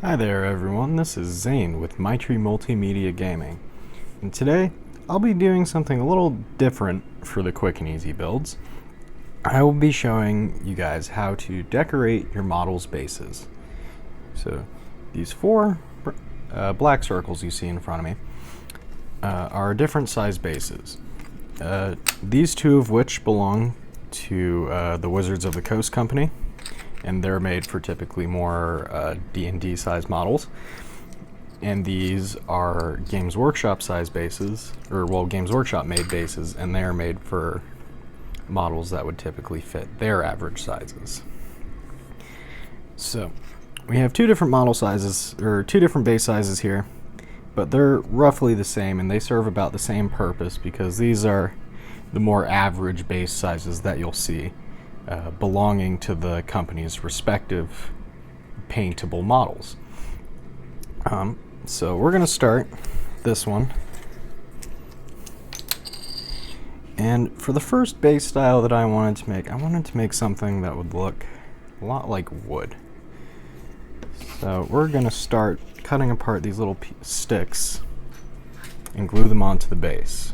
Hi there everyone, this is Zane with MyTree Multimedia Gaming, and today I'll be doing something a little different for the quick and easy builds. I will be showing you guys how to decorate your model's bases. So these four black circles you see in front of me are different size bases. These two of which belong to the Wizards of the Coast Company, and they're made for typically more D&D size models. And these are Games Workshop size bases, Games Workshop made bases, and they're made for models that would typically fit their average sizes. So we have two different model sizes, or two different base sizes here, but they're roughly the same and they serve about the same purpose because these are the more average base sizes that you'll see. Belonging to the company's respective paintable models. So we're going to start this one. And for the first base style that I wanted to make something that would look a lot like wood. So we're going to start cutting apart these little sticks and glue them onto the base.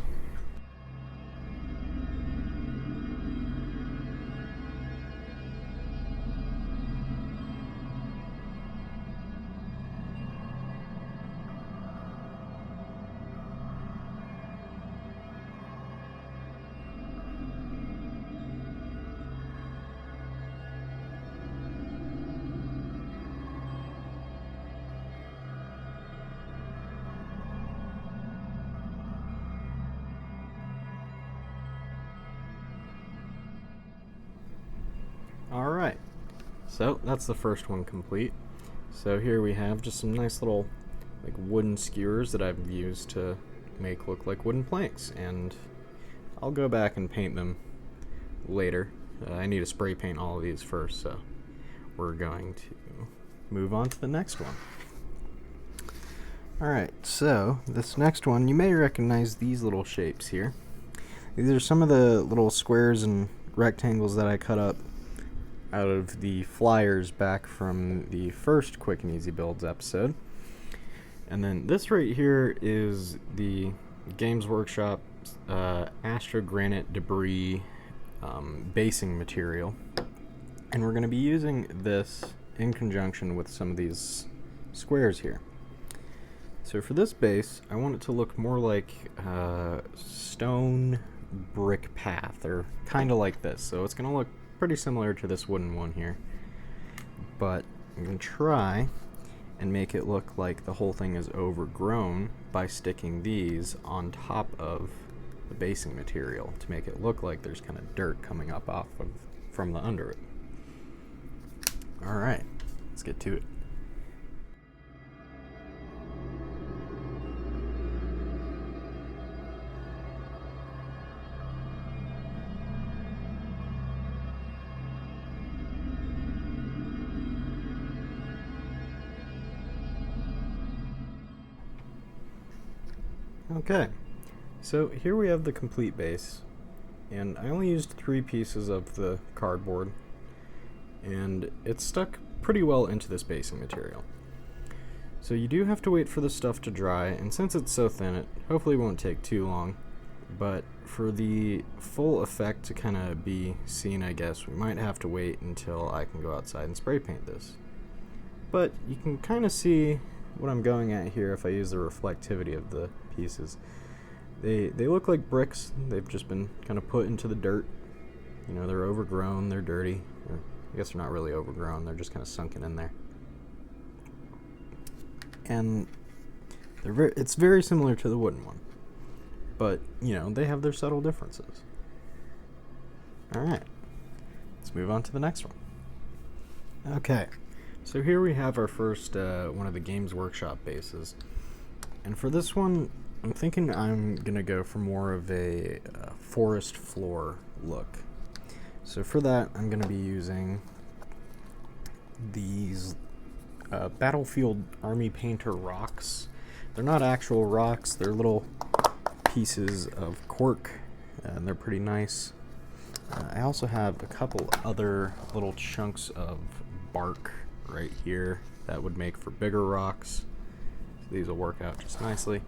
Alright, so that's the first one complete. So here we have just some nice little wooden skewers that I've used to make look like wooden planks, and I'll go back and paint them later. I need to spray paint all of these first, so we're going to move on to the next one. Alright, so this next one, you may recognize these little shapes here. These are some of the little squares and rectangles that I cut up out of the flyers back from the first Quick and Easy Builds episode. And then this right here is the Games Workshop Astro Granite Debris basing material. And we're going to be using this in conjunction with some of these squares here. So for this base, I want it to look more like stone brick path, or kind of like this. So it's going to look pretty similar to this wooden one here, but I'm going to try and make it look like the whole thing is overgrown by sticking these on top of the basing material to make it look like there's kind of dirt coming up from the under it. Alright, let's get to it. Okay, so here we have the complete base, and I only used 3 pieces of the cardboard, and it's stuck pretty well into this basing material. So you do have to wait for the stuff to dry, and since it's so thin, it hopefully won't take too long, but for the full effect to kind of be seen, I guess, we might have to wait until I can go outside and spray paint this. But you can kind of see what I'm going at here if I use the reflectivity of the pieces. They look like bricks. They've just been kind of put into the dirt. You know, they're overgrown, they're dirty. Or I guess they're not really overgrown, they're just kind of sunken in there. And it's very similar to the wooden one. But, you know, they have their subtle differences. Alright, let's move on to the next one. Okay. So here we have our first one of the Games Workshop bases, and for this one I'm thinking I'm going to go for more of a forest floor look. So for that I'm going to be using these Battlefield Army Painter rocks. They're not actual rocks, they're little pieces of cork, and they're pretty nice. I also have a couple other little chunks of bark right here that would make for bigger rocks. So these will work out just nicely.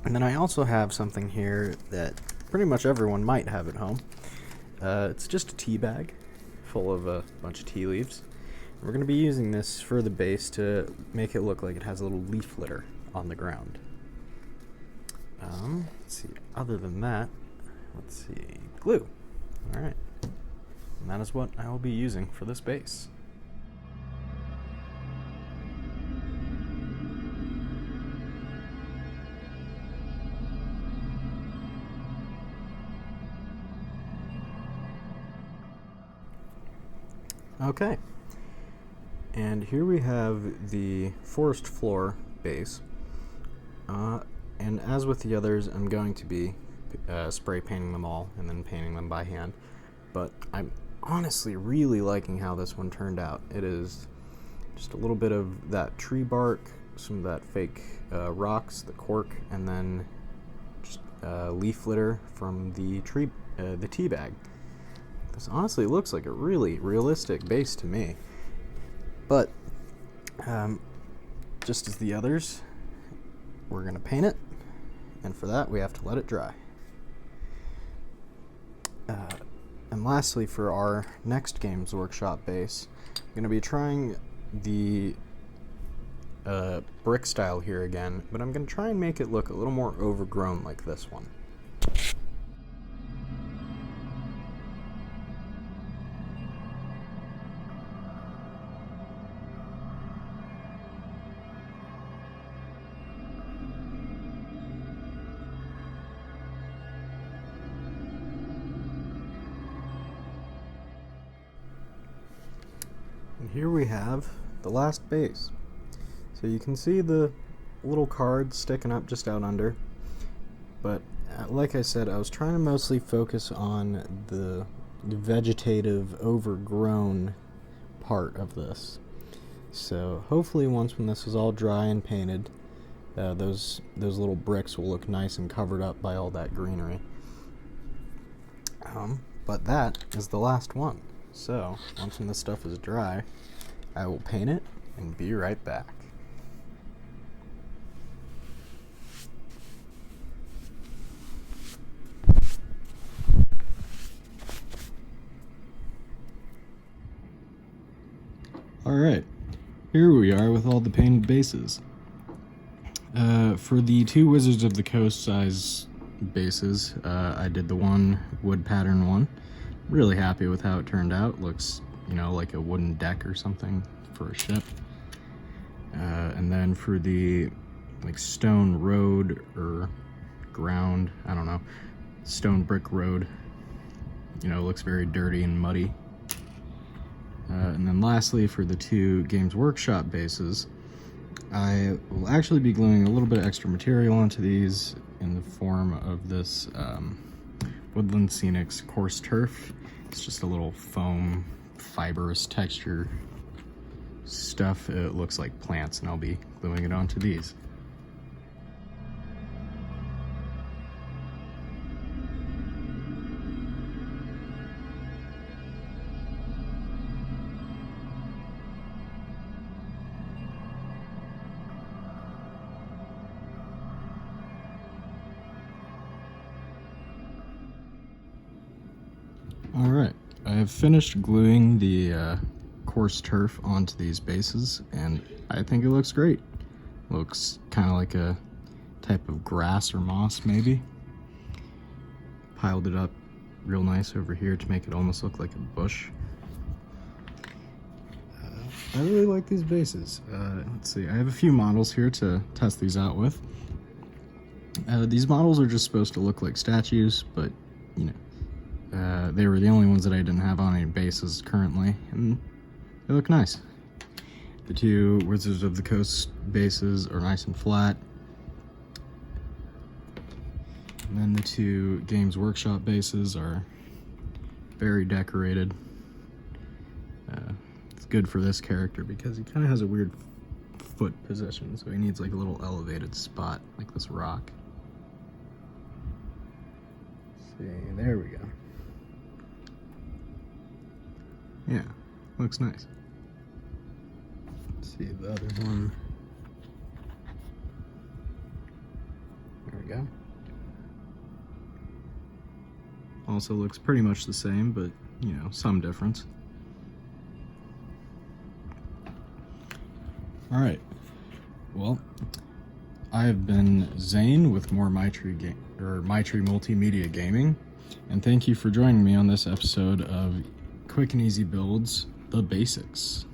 And then I also have something here that pretty much everyone might have at home. It's just a tea bag full of a bunch of tea leaves. We're going to be using this for the base to make it look like it has a little leaf litter on the ground. Let's see, other than that, let's see, glue. Alright, and that is what I will be using for this base. Okay, and here we have the forest floor base, and as with the others, I'm going to be spray painting them all and then painting them by hand, but I'm honestly really liking how this one turned out. It is just a little bit of that tree bark, some of that fake rocks, the cork, and then just leaf litter from the tea bag. This honestly looks like a really realistic base to me. But, just as the others, we're going to paint it, and for that we have to let it dry. And lastly, for our next Games Workshop base, I'm going to be trying the brick style here again, but I'm going to try and make it look a little more overgrown like this one. And here we have the last base. So you can see the little cards sticking up just out under, but like I said, I was trying to mostly focus on the vegetative, overgrown part of this. So hopefully once when this is all dry and painted, those little bricks will look nice and covered up by all that greenery. But that is the last one. So, once when this stuff is dry, I will paint it and be right back. Alright, here we are with all the painted bases. For the two Wizards of the Coast size bases, I did the one wood pattern one. Really happy with how it turned out. Looks, like a wooden deck or something for a ship. And then for the stone road or ground, I don't know, stone brick road, looks very dirty and muddy. And then lastly, for the two Games Workshop bases, I will actually be gluing a little bit of extra material onto these in the form of this Woodland Scenics coarse turf. It's just a little foam, fibrous texture stuff. It looks like plants, and I'll be gluing it onto these. Alright, I have finished gluing the coarse turf onto these bases, and I think it looks great. Looks kind of like a type of grass or moss, maybe. Piled it up real nice over here to make it almost look like a bush. I really like these bases. Let's see, I have a few models here to test these out with. These models are just supposed to look like statues, but, they were the only ones that I didn't have on any bases currently, and they look nice. The two Wizards of the Coast bases are nice and flat. And then the two Games Workshop bases are very decorated. It's good for this character because he kind of has a weird foot position, so he needs like a little elevated spot, like this rock. Let's see, there we go. Yeah, looks nice. Let's see the other one. There we go. Also looks pretty much the same, but you know, some difference. All right. Well, I have been Zane with more Maitri Multimedia Gaming, and thank you for joining me on this episode of Quick and Easy Builds, the Basics.